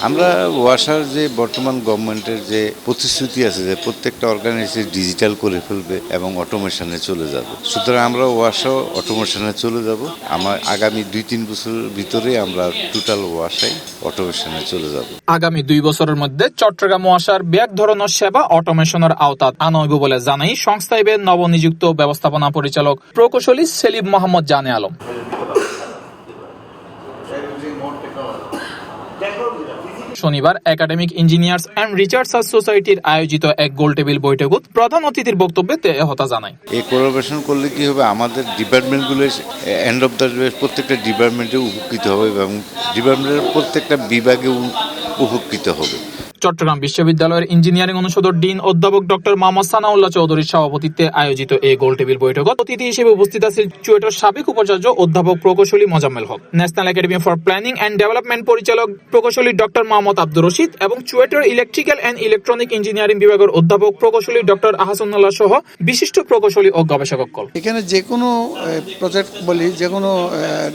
আমরা ওয়াসার যে বর্তমান গভর্নমেন্টের যে প্রতিশ্রুতি আছে যে প্রত্যেকটা অর্গানাইজেশন ডিজিটাল করে ফেলবে এবং অটোমেশনে চলে যাবে, সুতরাং আমরা ওয়াসাও অটোমেশনে চলে যাব। আমার আগামী 2-3 বছরের ভিতরে আমরা টোটাল ওয়াসাই অটোমেশনে চলে যাব। আগামী 2 বছরের মধ্যে চট্টগ্রাম ওয়াসার ব্যাক ধরনের সেবা অটোমেশনের আওতাত আনা হইব বলে জানাই সংস্থায় নবনিযুক্ত ব্যবস্থাপনা পরিচালক প্রকৌশলী সেলিম মোহাম্মদ জানে আলম। শনিবার একাডেমিক ইঞ্জিনিয়ার্স অ্যান্ড রিসার্চার্স সোসাইটির আয়োজিত এক গোলটেবিল বৈঠকত প্রধান অতিথির বক্তব্যে হতা জানায়। এই কোলাবোরেশন করলে কি হবে, আমাদের ডিপার্টমেন্টগুলো এন্ড অফ দ্য ডে প্রত্যেকটা ডিপার্টমেন্টে উপকৃত হবে এবং ডিপার্টমেন্টের প্রত্যেকটা বিভাগে উপকৃত হবে। চট্টগ্রাম বিশ্ববিদ্যালয়ের ইঞ্জিনিয়ারিং অনুষদের ডিন অধ্যাপক ডক্টর মোহাম্মদ সানাউল্লাহ চৌধুরীর সভাপতিত্বে আয়োজিত এই গোলটেবিল বৈঠকত অতিথি হিসেবে উপস্থিত আছেন চুয়েটের সাবেক উপাচার্য অধ্যাপক প্রকৌশলী Mozammel Haque, National Academy for Planning and Development পরিচালক প্রকৌশলী ডক্টর মোহাম্মদ আব্দুর রশিদ এবং চুয়েটের ইলেকট্রিক্যাল অ্যান্ড ইলেকট্রনিক ইঞ্জিনিয়ারিং বিভাগের অধ্যাপক প্রকৌশলী ডক্টর আহসানুল্লাহ সহ বিশিষ্ট প্রকৌশলী ও গবেষকগণ। এখানে যে কোনো প্রজেক্ট বলি, যে কোনো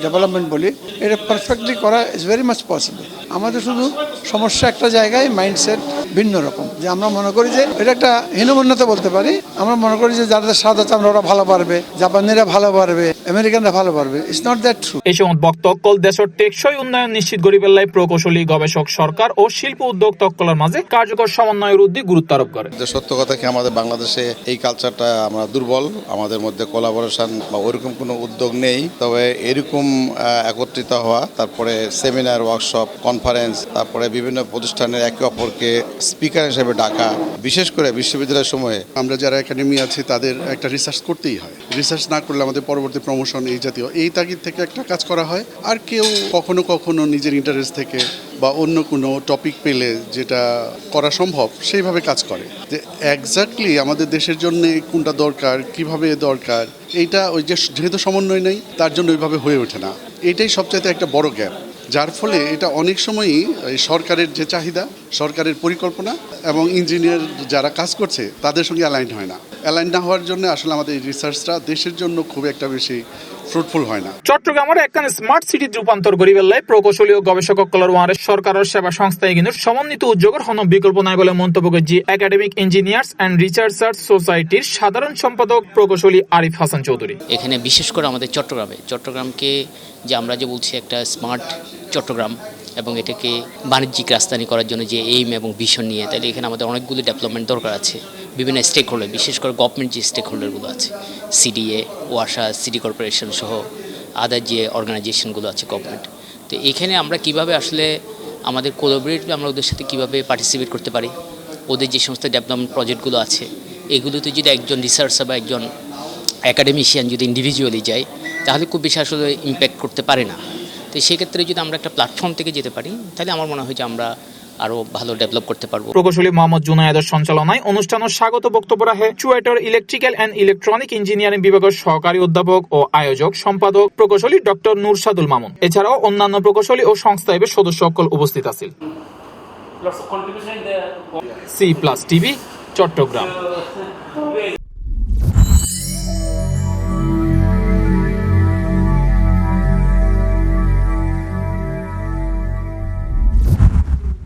ডেভেলপমেন্ট বলি, এটা পারফেক্টলি করা ইজ ভেরি মাচ পসিবল। আমাদের শুধু সমস্যা একটা জায়গায় মাইন্ডসেট ভিন্ন রকম, যে আমরা মনে করি যে এটা একটা হীনমন্যতা বলতে পারি। আমরা মনে করি যে যাদের স্বাদ আছে আমরা ওরা ভালো পারবে, জাপানিরা ভালো পারবে, আমেরিকানরা ভালো পারবে। It's not that true. এই সময় বক্তব্য দেশের টেকসই উন্নয়ন নিশ্চিত করি বেলায় প্রকৌশলী গবেষক সরকার ও শিল্প উদ্যোগ তকলার মাঝে কার্যকর সমন্বয়ের উদ্যোগ গুরুত্ব আরোপ করে। সত্য কথা কি, আমাদের বাংলাদেশে এই কালচারটা আমরা দুর্বল, আমাদের মধ্যে কোলাবোরেশন বা ওইরকম কোনো উদ্যোগ নেই। তবে এরকম একত্রিত হওয়া, তারপরে সেমিনার, ওয়ার্কশপ, কনফারেন্স, তারপরে বিভিন্ন প্রতিষ্ঠানের একে অপরকে স্পিকার হিসেবে ডাকা, বিশেষ করে বিশ্ববিদ্যালয়ের সময়ে আমরা যারা একাডেমি আছি তাদের একটা রিসার্চ করতেই হয়। রিসার্চ না করলে আমাদের পরবর্তী প্রমোশন এই জাতীয় এই তাগিদ থেকে একটা কাজ করা হয়। আর কেউ কখনো কখনো নিজের ইন্টারেস্ট থেকে বা অন্য কোনো টপিক পেলে যেটা করা সম্ভব সেইভাবে কাজ করে, যে এক্স্যাক্টলি আমাদের দেশের জন্য কোনটা দরকার, কিভাবে দরকার, এইটা ওই যে যেহেতু সমন্বয় নেই তার জন্য ওইভাবে হয়ে ওঠে না। এটাই সবচাইতে একটা বড় গ্যাপ, যার ফলে এটা অনেক সময়ই সরকারের যে চাহিদা, সরকারের পরিকল্পনা এবং ইঞ্জিনিয়ার যারা কাজ করছে তাদের সঙ্গে অ্যালাইন হয় না। অ্যালাইন না হওয়ার জন্য আসলে আমাদের এই রিসার্চটা দেশের জন্য খুব একটা বেশি ফ্রুটফুল হয় না। চট্টগ্রামের একখানে স্মার্ট সিটি রূপান্তর করি বেলায় প্রকৌশলী ও গবেষক কলার ওয়ারের সরকারের সেবা সংস্থায় কিন্তু সমন্বিত উদ্যোগের হন বিকল্প নাই বলে মন্তব্য করেছে একাডেমিক ইঞ্জিনিয়ার্স অ্যান্ড রিসার্চার্স সোসাইটির সাধারণ সম্পাদক প্রকৌশলী আরিফ হাসান চৌধুরী। এখানে বিশেষ করে আমাদের চট্টগ্রামকে যে আমরা যে বলছি একটা স্মার্ট চট্টগ্রাম এবং এটাকে বাণিজ্যিক রাজধানী করার জন্য যে এইম এবং ভিশন নিয়ে, তাহলে এখানে আমাদের অনেকগুলো ডেভেলপমেন্ট দরকার আছে। বিভিন্ন স্টেক হোল্ডার, বিশেষ করে গভর্নমেন্ট যে স্টেক হোল্ডারগুলো আছে, সিডিএ, ওয়াসা, সিটি কর্পোরেশন সহ আদার যে অর্গানাইজেশনগুলো আছে গভর্নমেন্ট, তো এখানে আমরা কিভাবে আসলে আমাদের কোলাবোরেটিভ আমরা ওদের সাথে কীভাবে পার্টিসিপেট করতে পারি। ওদের যে সমস্ত ডেভেলপমেন্ট প্রজেক্টগুলো আছে এগুলোতে যদি একজন রিসার্চার বা একজন অ্যাকাডেমিশিয়ান যদি ইন্ডিভিজুয়ালি যায় তাহলে খুব বেশি আসলে ইম্প্যাক্ট করতে পারে না। তো সেক্ষেত্রে যদি আমরা একটা প্ল্যাটফর্ম থেকে যেতে পারি তাহলে আমার মনে হয় যে আমরা আরো ভালো ডেভেলপ করতে পারবো। প্রকৌশলী মোহাম্মদ জুনায়েদের সঞ্চালনায় অনুষ্ঠানের স্বাগত বক্তব্য রাখে চুয়েটের ইলেকট্রিক্যাল অ্যান্ড ইলেকট্রনিক ইঞ্জিনিয়ারিং বিভাগের সহকারী অধ্যাপক ও আয়োজক সম্পাদক প্রকৌশলী ডক্টর নুরশাদুল মামুন। এছাড়াও অন্যান্য প্রকৌশলী ও সংস্থায় সদস্য সকল উপস্থিত আছেন। C+ TV, Chittagong.